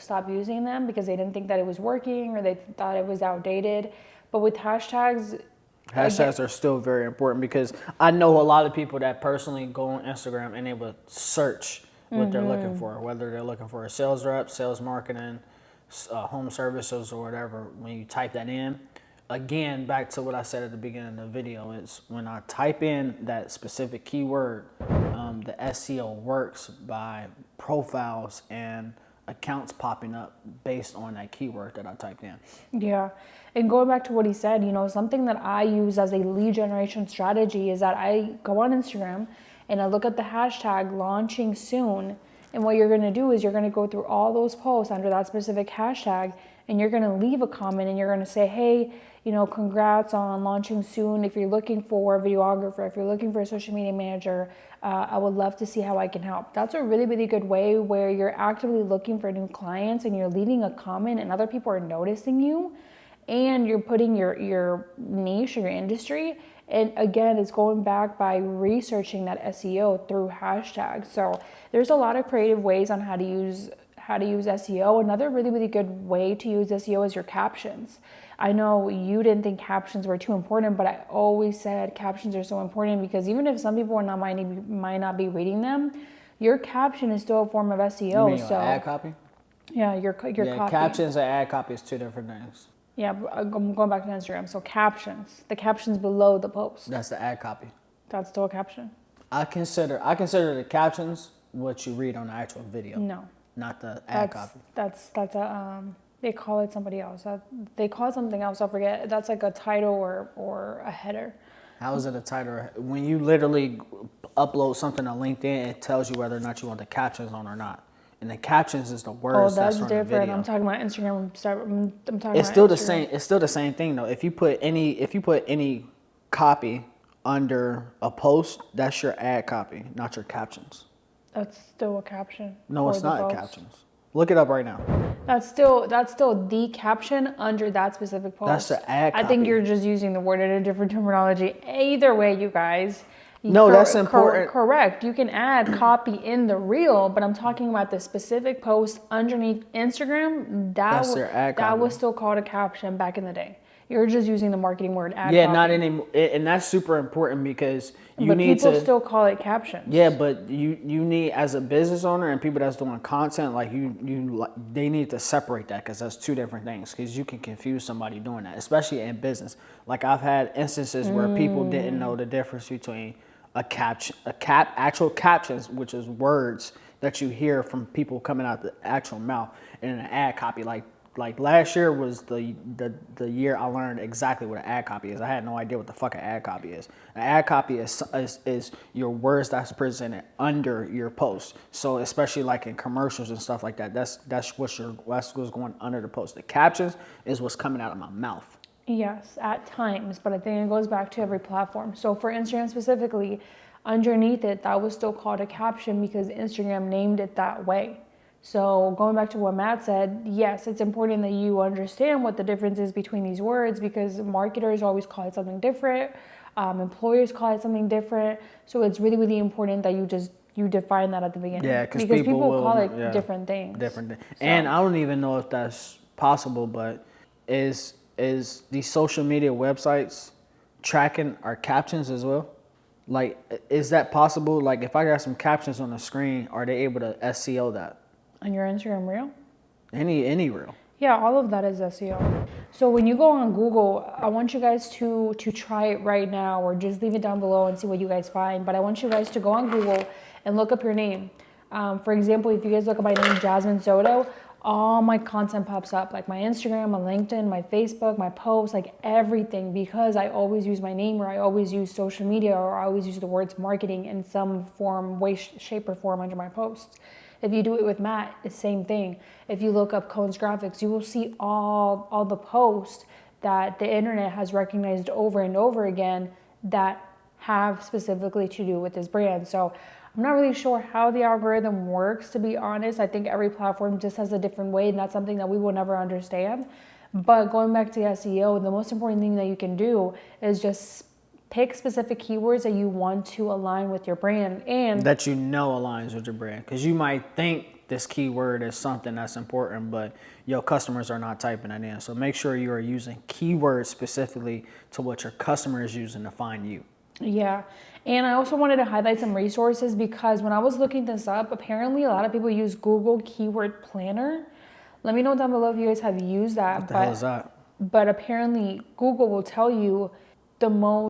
stop using them because they didn't think that it was working or they thought it was outdated. But with hashtags, hashtags are still very important because I know a lot of people that personally go on Instagram and they would search what they're looking for, whether they're looking for a sales rep, sales marketing, home services or whatever. When you type that in, again, back to what I said at the beginning of the video, is when I type in that specific keyword, the SEO works by profiles and accounts popping up based on that keyword that I typed in. Yeah. And going back to what he said, you know, something that I use as a lead generation strategy is that I go on Instagram and I look at the hashtag launching soon. And what you're going to do is you're going to go through all those posts under that specific hashtag and you're going to leave a comment and you're going to say, hey, you know, congrats on launching soon. If you're looking for a videographer, if you're looking for a social media manager, I would love to see how I can help. That's a really, really good way where you're actively looking for new clients and you're leaving a comment and other people are noticing you and you're putting your niche or your industry. And again, it's going back by researching that SEO through hashtags. So there's a lot of creative ways on how to use SEO. Another really, really good way to use SEO is your captions. I know you didn't think captions were too important, but I always said captions are so important because even if some people might not be reading them, your caption is still a form of SEO. You mean your ad copy? Yeah, your copy. Captions and ad copy is two different things. Yeah, I'm going back to Instagram. So captions, the captions below the post. That's the ad copy. That's still a caption. I consider the captions what you read on the actual video. No. Not the ad copy. That's a they call it somebody else. They call it something else. I forget. That's like a title or a header. How is it a title? When you literally upload something on LinkedIn, it tells you whether or not you want the captions on or not. And the captions is the words that's from different. the video. I'm talking about Instagram. I'm talking it's about still Instagram. the same. It's still the same thing though. If you put any copy under a post, that's your ad copy, not your captions. That's still a caption. No, it's not captions. Look it up right now. That's still the caption under that specific post. That's the ad copy. I think you're just using the word in a different terminology. Either way, you guys. No, that's important. Correct. You can add copy in the reel, but I'm talking about the specific post underneath Instagram. That's their ad copy. That was still called a caption back in the day. You're just using the marketing word ad Yeah, copy. not anymore. And that's super important because but people still call it captions. Yeah, but you need, as a business owner and people that's doing content, like they need to separate that because that's two different things. Because you can confuse somebody doing that, especially in business. Like I've had instances where people didn't know the difference between actual captions, which is words that you hear from people coming out the actual mouth, and an ad copy. Like last year was the year I learned exactly what an ad copy is. I had no idea what the fuck an ad copy is. An ad copy is your words that's presented under your post. So especially like in commercials and stuff like that, that's what's going under the post. The captions is what's coming out of my mouth. Yes, at times, but I think it goes back to every platform. So for Instagram specifically, underneath it, that was still called a caption because Instagram named it that way. So going back to what Matt said, yes, it's important that you understand what the difference is between these words because marketers always call it something different. Employers call it something different. So it's really, really important that you define that at the beginning. Yeah, because people call it different things. So. And I don't even know if that's possible, but is these social media websites tracking our captions as well? Like, is that possible? Like, if I got some captions on the screen, are they able to SEO that? On your Instagram reel? Any reel. Yeah, all of that is SEO. So when you go on Google, I want you guys to try it right now or just leave it down below and see what you guys find. But I want you guys to go on Google and look up your name. For example, if you guys look up my name, JASMIN SOTO, all my content pops up, like my Instagram, my LinkedIn, my Facebook, my posts, like everything, because I always use my name or I always use social media or I always use the words marketing in some form, way, shape, or form under my posts. If you do it with Matt, it's the same thing. If you look up Cone's Graphics, you will see all the posts that the internet has recognized over and over again that have specifically to do with this brand. So I'm not really sure how the algorithm works, to be honest. I think every platform just has a different way, and that's something that we will never understand. But going back to SEO, the most important thing that you can do is just pick specific keywords that you want to align with your brand and that you know aligns with your brand. Because you might think this keyword is something that's important, but your customers are not typing it in. So make sure you are using keywords specifically to what your customer is using to find you. Yeah. And I also wanted to highlight some resources because when I was looking this up, apparently a lot of people use Google Keyword Planner. Let me know down below if you guys have used that. What the hell is that? But apparently Google will tell you the most